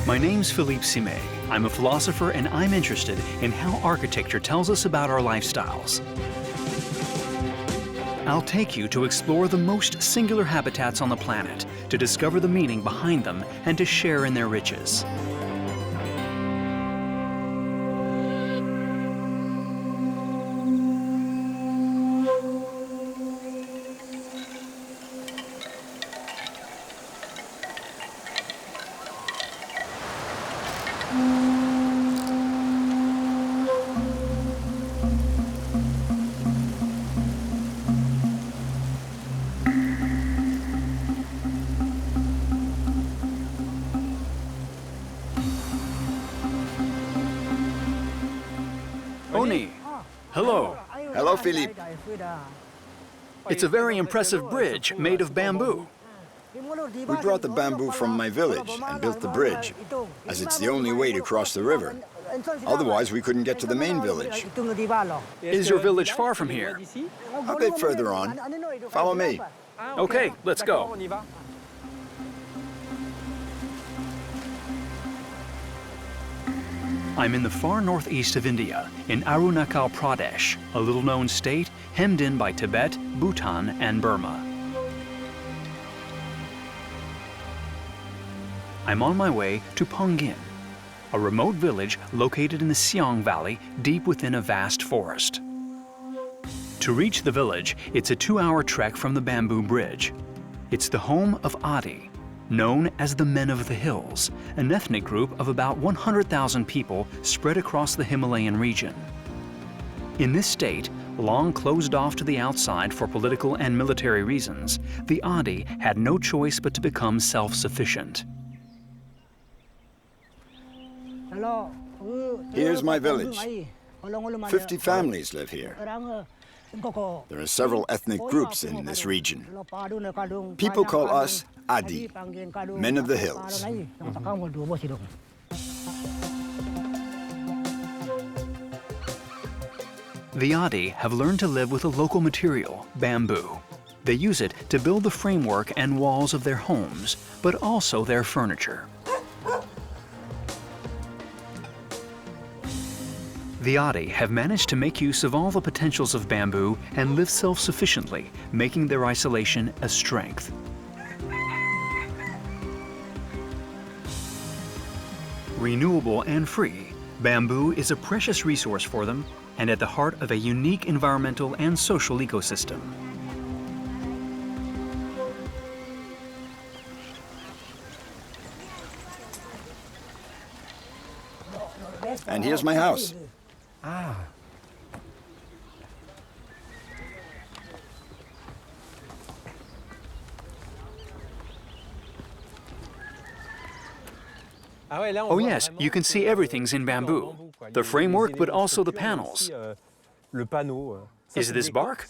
My name's Philippe Simé. I'm a philosopher and I'm interested in how architecture tells us about our lifestyles. I'll take you to explore the most singular habitats on the planet, to discover the meaning behind them and to share in their riches. Hello. Hello, Philippe. It's a very impressive bridge made of bamboo. We brought the bamboo from my village and built the bridge, as it's the only way to cross the river. Otherwise, we couldn't get to the main village. Is your village far from here? A bit further on. Follow me. Okay, let's go. I'm in the far northeast of India, in Arunachal, Pradesh, a little-known state hemmed in by Tibet, Bhutan, and Burma. I'm on my way to Pongin, a remote village located in the Siang Valley, deep within a vast forest. To reach the village, it's a 2-hour trek from the bamboo bridge. It's the home of Adi, known as the Men of the Hills, an ethnic group of about 100,000 people spread across the Himalayan region. In this state, long closed off to the outside for political and military reasons, the Adi had no choice but to become self-sufficient. Here's my village. 50 families live here. There are several ethnic groups in this region. People call us Adi, Men of the Hills. The Adi have learned to live with a local material, bamboo. They use it to build the framework and walls of their homes, but also their furniture. The Adi have managed to make use of all the potentials of bamboo and live self-sufficiently, making their isolation a strength. Renewable and free, bamboo is a precious resource for them and at the heart of a unique environmental and social ecosystem. And here's my house. Oh yes, you can see everything's in bamboo. The framework, but also the panels. Is this bark?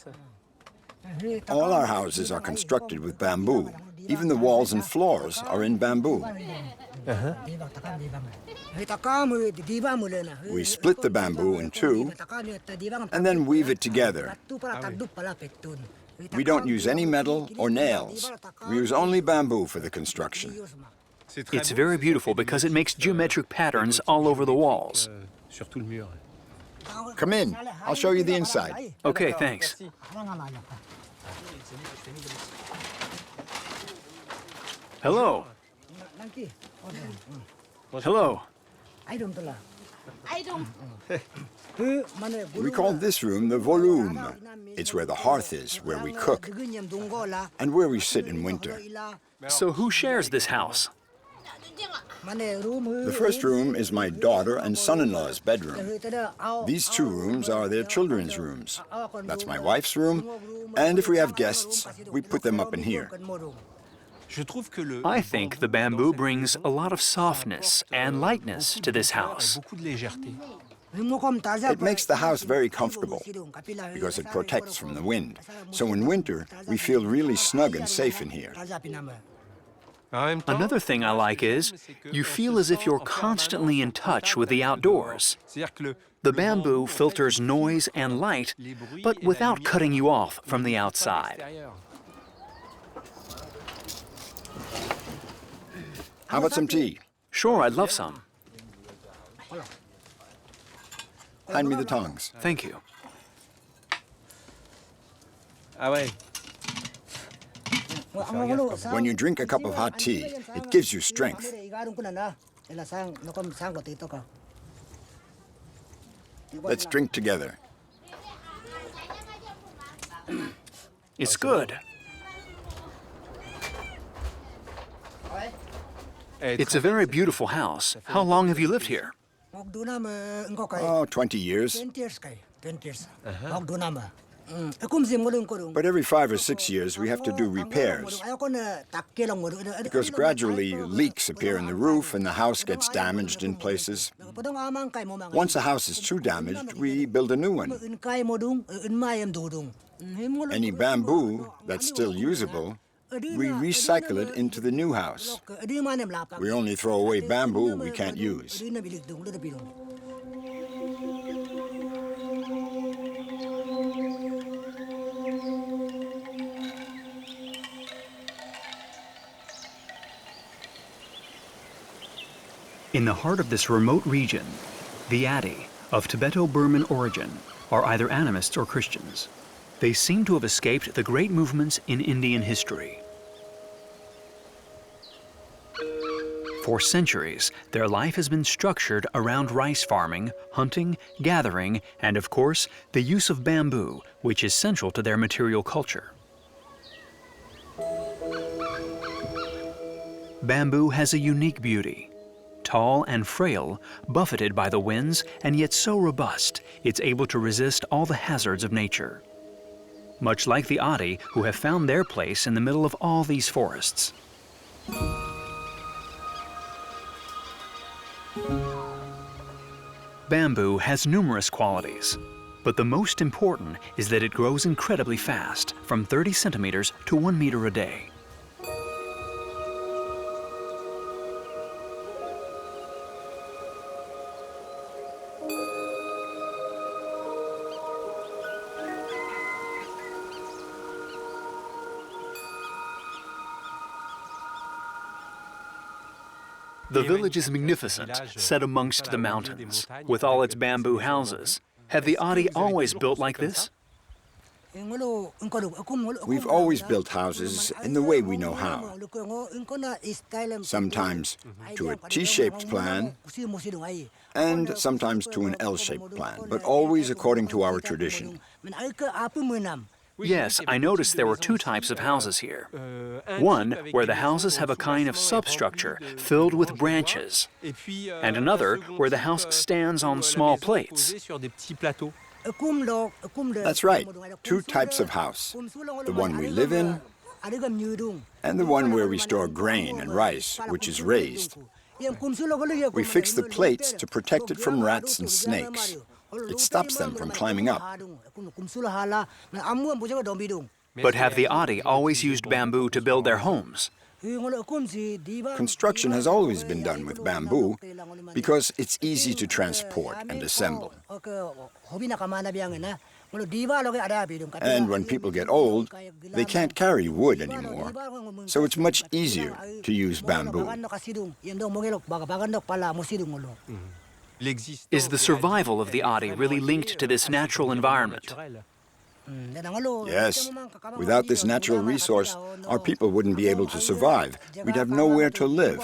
All our houses are constructed with bamboo. Even the walls and floors are in bamboo. We split the bamboo in two and then weave it together. We don't use any metal or nails. We use only bamboo for the construction. It's very beautiful because it makes geometric patterns all over the walls. Come in. I'll show you the inside. Okay, thanks. Hello. Hello. We call this room the volume. It's where the hearth is, where we cook, and where we sit in winter. So who shares this house? The first room is my daughter and son-in-law's bedroom. These two rooms are their children's rooms. That's my wife's room, and if we have guests, we put them up in here. I think the bamboo brings a lot of softness and lightness to this house. It makes the house very comfortable because it protects from the wind. So in winter, we feel really snug and safe in here. Another thing I like is you feel as if you're constantly in touch with the outdoors. The bamboo filters noise and light, but without cutting you off from the outside. How about some tea? Sure, I'd love some. Hand me the tongs. Thank you. When you drink a cup of hot tea, it gives you strength. Let's drink together. It's good. It's a very beautiful house. How long have you lived here? Oh, 20 years. 20 years. But every 5 or 6 years, we have to do repairs, because gradually leaks appear in the roof and the house gets damaged in places. Once a house is too damaged, we build a new one. Any bamboo that's still usable, we recycle it into the new house. We only throw away bamboo we can't use. In the heart of this remote region, the Adi, of Tibeto-Burman origin, are either animists or Christians. They seem to have escaped the great movements in Indian history. For centuries, their life has been structured around rice farming, hunting, gathering, and of course, the use of bamboo, which is central to their material culture. Bamboo has a unique beauty. Tall and frail, buffeted by the winds, and yet so robust, it's able to resist all the hazards of nature. Much like the Adi, who have found their place in the middle of all these forests. Bamboo has numerous qualities, but the most important is that it grows incredibly fast, from 30 centimeters to 1 meter a day. The village is magnificent, set amongst the mountains, with all its bamboo houses. Have the Adi always built like this? We've always built houses in the way we know how. Sometimes to a T-shaped plan, and sometimes to an L-shaped plan, but always according to our tradition. Yes, I noticed there were two types of houses here. One where the houses have a kind of substructure filled with branches, and another where the house stands on small plates. That's right, two types of house. The one we live in, and the one where we store grain and rice, which is raised. We fix the plates to protect it from rats and snakes. It stops them from climbing up. But have the Adi always used bamboo to build their homes? Construction has always been done with bamboo because it's easy to transport and assemble. And when people get old, they can't carry wood anymore, so it's much easier to use bamboo. Is the survival of the Adi really linked to this natural environment? Yes. Without this natural resource, our people wouldn't be able to survive. We'd have nowhere to live.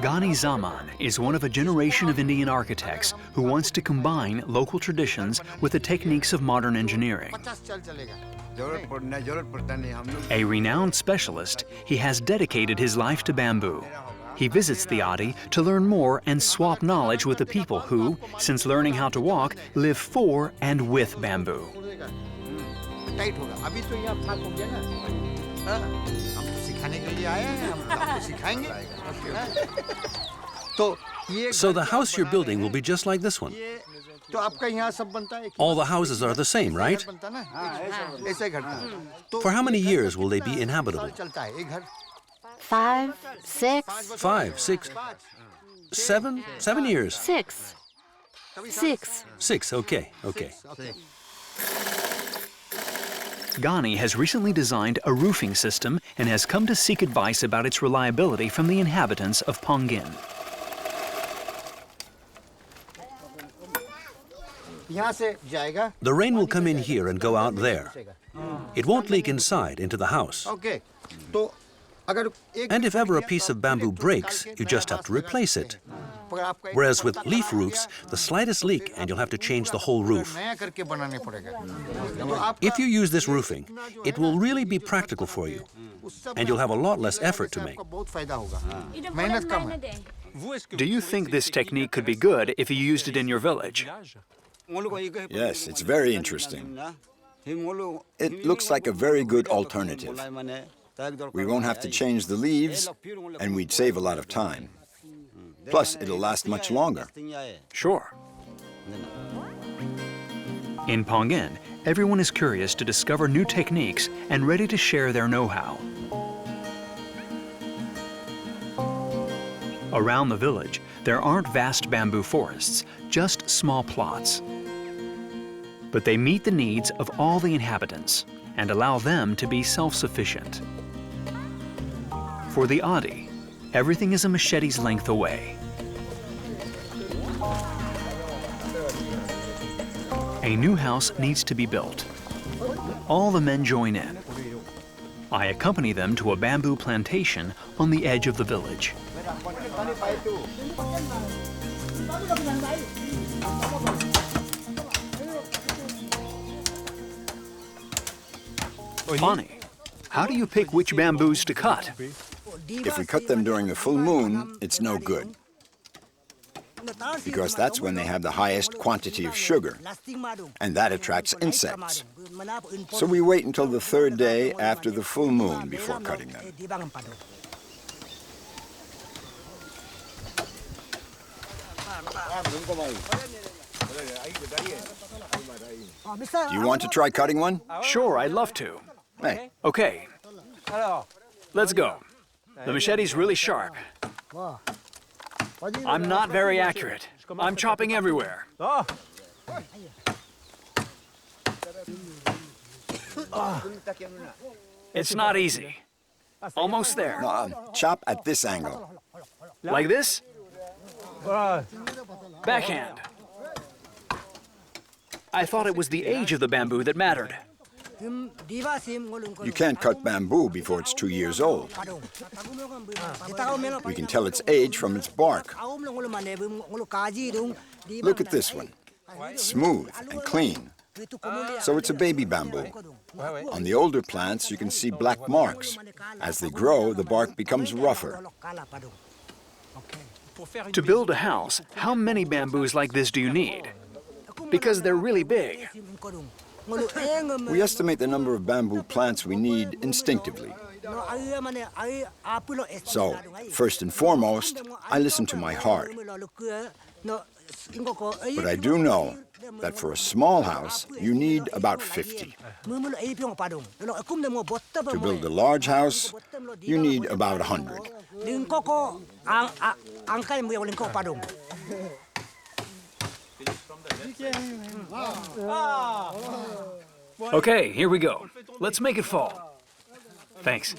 Ghani Zaman is one of a generation of Indian architects who wants to combine local traditions with the techniques of modern engineering. A renowned specialist, he has dedicated his life to bamboo. He visits the Adi to learn more and swap knowledge with the people who, since learning how to walk, live for and with bamboo. So the house you're building will be just like this one? All the houses are the same, right? For how many years will they be inhabitable? 5, 6, 5, 6, 7? 7 years. 6. 6. 6, okay. Ghani has recently designed a roofing system and has come to seek advice about its reliability from the inhabitants of Pongin. The rain will come in here and go out there. It won't leak inside into the house. And if ever a piece of bamboo breaks, you just have to replace it. Whereas with leaf roofs, the slightest leak and you'll have to change the whole roof. If you use this roofing, it will really be practical for you. And you'll have a lot less effort to make. Do you think this technique could be good if you used it in your village? Yes, it's very interesting. It looks like a very good alternative. We won't have to change the leaves, and we'd save a lot of time. Plus, it'll last much longer. Sure. In Pongin, everyone is curious to discover new techniques and ready to share their know-how. Around the village, there aren't vast bamboo forests, just small plots. But they meet the needs of all the inhabitants and allow them to be self-sufficient. For the Adi, everything is a machete's length away. A new house needs to be built. All the men join in. I accompany them to a bamboo plantation on the edge of the village. Funny, how do you pick which bamboos to cut? If we cut them during the full moon, it's no good, because that's when they have the highest quantity of sugar, and that attracts insects. So we wait until the third day after the full moon before cutting them. Do you want to try cutting one? Sure, I'd love to. Hey, Okay, let's go. The machete's really sharp. I'm not very accurate. I'm chopping everywhere. It's not easy. Almost there. chop at this angle. Like this? Backhand. I thought it was the age of the bamboo that mattered. You can't cut bamboo before it's 2 years old. We can tell its age from its bark. Look at this one. Smooth and clean. So it's a baby bamboo. On the older plants, you can see black marks. As they grow, the bark becomes rougher. To build a house, how many bamboos like this do you need? Because they're really big. We estimate the number of bamboo plants we need instinctively. So, first and foremost, I listen to my heart. But I do know that for a small house, you need about 50. To build a large house, you need about 100. Okay, here we go. Let's make it fall. Thanks.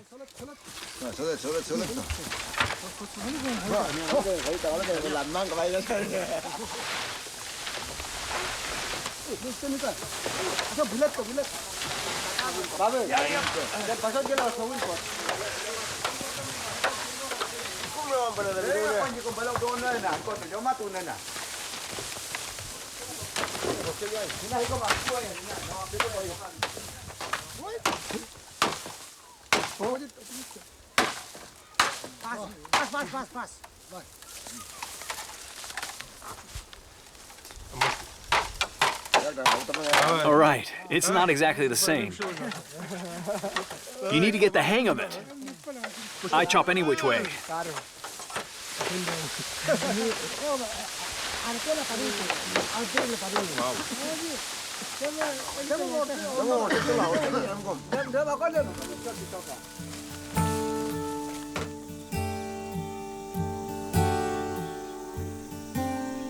All right, it's not exactly the same. You need to get the hang of it. I chop any which way.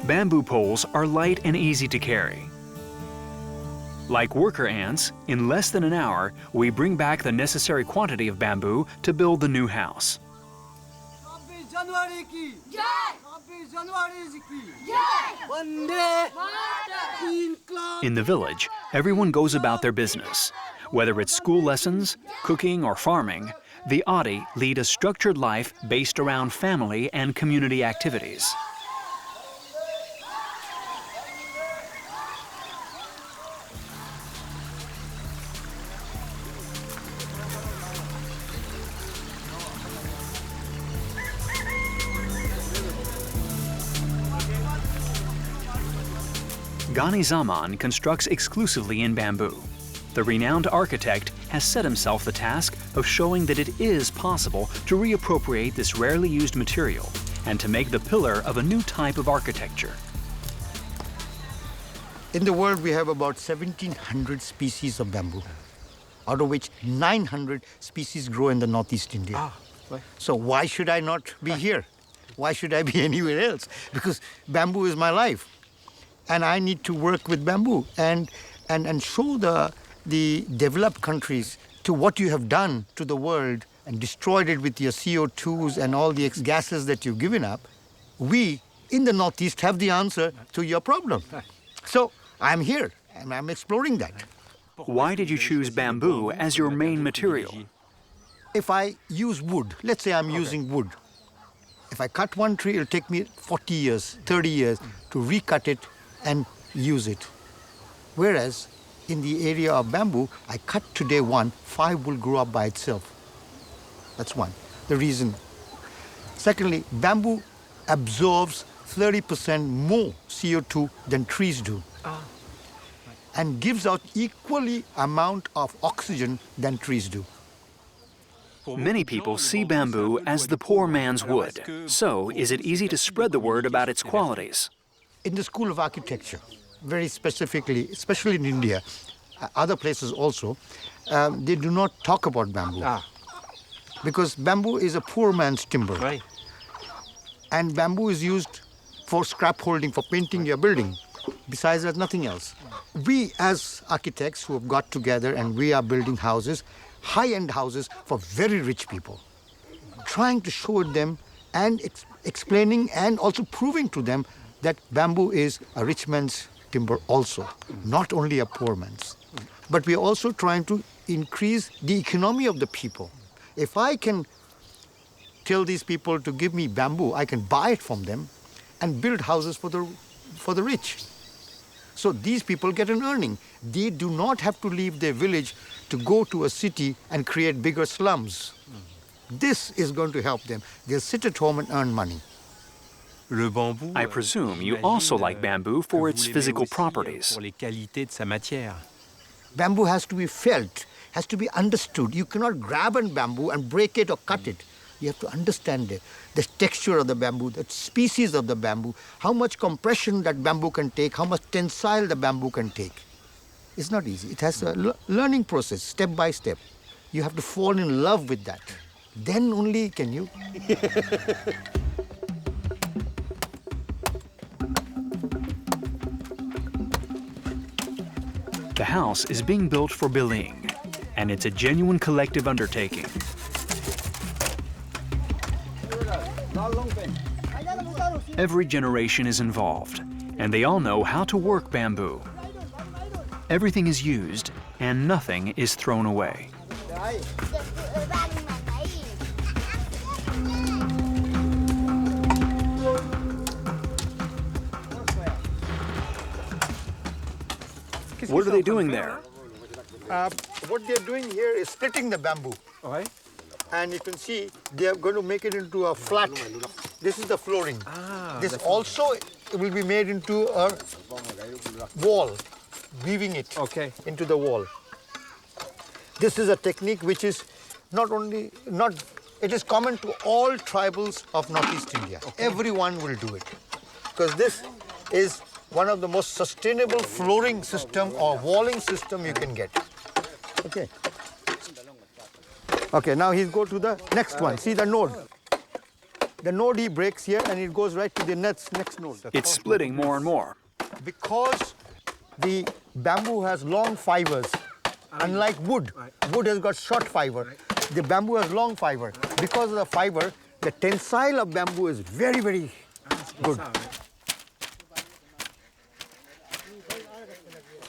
Bamboo poles are light and easy to carry. Like worker ants, in less than an hour, we bring back the necessary quantity of bamboo to build the new house. In the village, everyone goes about their business. Whether it's school lessons, cooking, or farming, the Adi lead a structured life based around family and community activities. Ghani Zaman constructs exclusively in bamboo. The renowned architect has set himself the task of showing that it is possible to reappropriate this rarely used material and to make the pillar of a new type of architecture. In the world, we have about 1,700 species of bamboo, out of which 900 species grow in the Northeast India. So why should I not be here? Why should I be anywhere else? Because bamboo is my life. And I need to work with bamboo and show the developed countries to what you have done to the world and destroyed it with your CO2s and all the gases that you've given up. We, in the Northeast, have the answer to your problem. So I'm here and I'm exploring that. Why did you choose bamboo as your main material? If I use wood, let's say I'm using wood. If I cut one tree, it'll take me 40 years, 30 years to recut it and use it. Whereas in the area of bamboo, I cut today one, 5 will grow up by itself. That's one, the reason. Secondly, bamboo absorbs 30% more CO2 than trees do. And gives out equally amount of oxygen than trees do. Many people see bamboo as the poor man's wood. So, is it easy to spread the word about its qualities? In the School of Architecture, very specifically, especially in India, other places also, they do not talk about bamboo. Because bamboo is a poor man's timber. Right. And bamboo is used for scrap holding, for painting your building. Besides that, nothing else. We as architects who have got together and we are building houses, high-end houses for very rich people, trying to show them and explaining and also proving to them that bamboo is a rich man's timber also, not only a poor man's. But we are also trying to increase the economy of the people. If I can tell these people to give me bamboo, I can buy it from them and build houses for the rich. So these people get an earning. They do not have to leave their village to go to a city and create bigger slums. This is going to help them. They'll sit at home and earn money. I presume you also like bamboo for its physical properties. Bamboo has to be felt, has to be understood. You cannot grab a bamboo and break it or cut it. You have to understand the texture of the bamboo, the species of the bamboo, how much compression that bamboo can take, how much tensile the bamboo can take. It's not easy. It has a learning process, step by step. You have to fall in love with that. Then only can you. The house is being built for Biling, and it's a genuine collective undertaking. Every generation is involved, and they all know how to work bamboo. Everything is used, and nothing is thrown away. What are they doing there? What they're doing here is splitting the bamboo. And you can see they are going to make it into a flat. This is the flooring. This also will be made into a wall, weaving it into the wall. This is a technique which is it is common to all tribals of Northeast India. Everyone will do it. Because this is one of the most sustainable flooring system or walling system you can get. Okay. Okay, now he'll go to the next one. See the node. The node he breaks here and it goes right to the next node. It's splitting more and more. Because the bamboo has long fibers, unlike wood. Wood has got short fiber. The bamboo has long fiber. Because of the fiber, the tensile of bamboo is very, very good.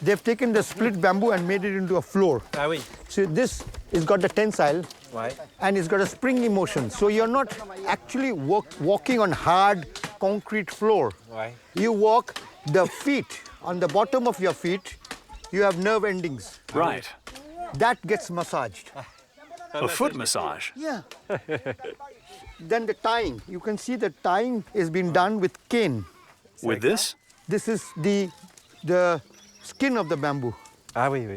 They've taken the split bamboo and made it into a floor. So this has got the tensile and it's got a springy motion. So you're not actually walking on hard concrete floor. You walk the feet, on the bottom of your feet, you have nerve endings. Right. That gets massaged. A foot massage. Yeah. Then the tying. You can see the tying is being done with cane. With this? This is the skin of the bamboo.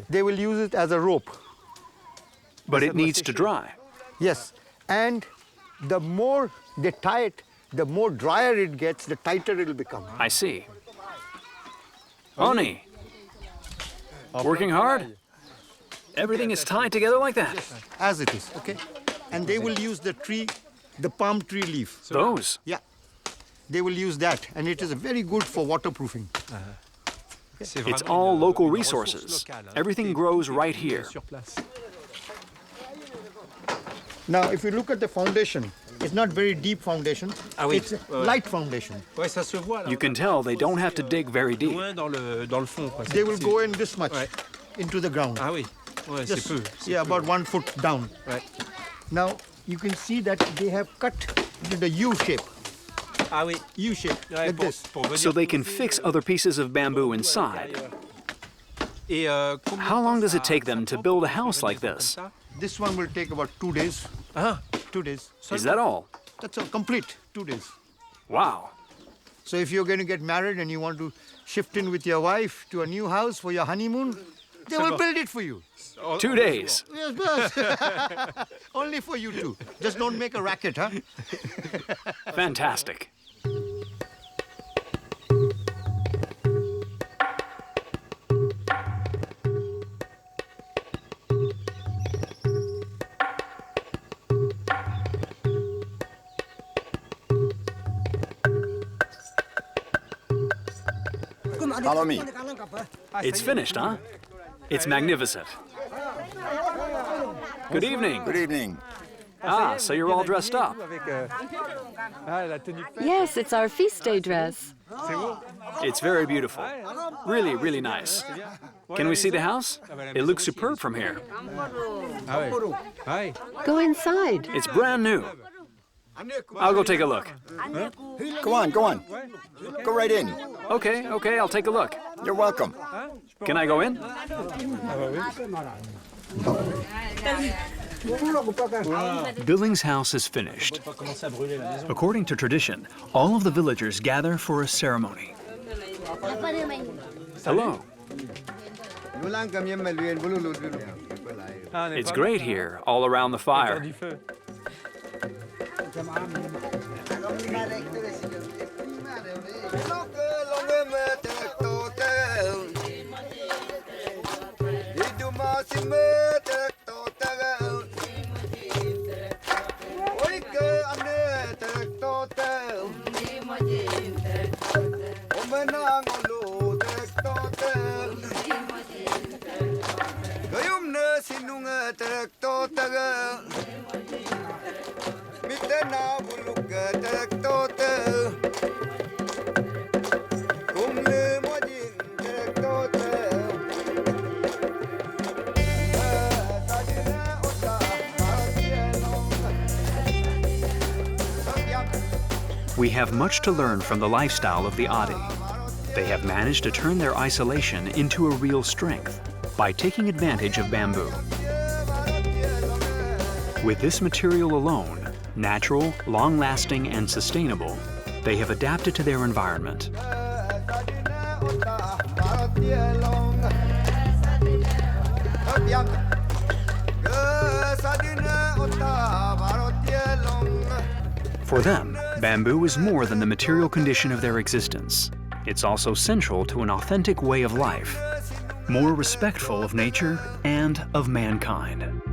They will use it as a rope. But it needs to dry. Yes. And the more they tie it, the more drier it gets, the tighter it will become. I see. Oni, working hard? Everything is tied together like that? As it is, okay? And they will use the palm tree leaf. Those? Yeah. They will use that, and it is very good for waterproofing. It's all local resources. Everything grows right here. Now, if you look at the foundation, it's not very deep foundation. It's a light foundation. You can tell they don't have to dig very deep. They will go in this much into the ground. Just, yeah, about 1 foot down. Now, you can see that they have cut into the U shape. U shape, like this. So they can fix other pieces of bamboo inside. How long does it take them to build a house like this? This one will take about 2 days. 2 days. Is that all? That's all complete, 2 days. Wow. So if you're going to get married and you want to shift in with your wife to a new house for your honeymoon, they will build it for you. 2 days. Yes, boss. Only for you two. Just don't make a racket, huh? Fantastic. Follow me. It's finished, huh? It's magnificent. Good evening. Good evening. Ah, so you're all dressed up. Yes, it's our feast day dress. It's very beautiful. Really, really nice. Can we see the house? It looks superb from here. Go inside. It's brand new. I'll go take a look. Go on, go on. Go right in. Okay, I'll take a look. You're welcome. Can I go in? Billing's house is finished. According to tradition, all of the villagers gather for a ceremony. Hello. It's great here, all around the fire. We have much to learn from the lifestyle of the Adi. They have managed to turn their isolation into a real strength by taking advantage of bamboo. With this material alone, natural, long-lasting, and sustainable, they have adapted to their environment. For them, bamboo is more than the material condition of their existence. It's also central to an authentic way of life, more respectful of nature and of mankind.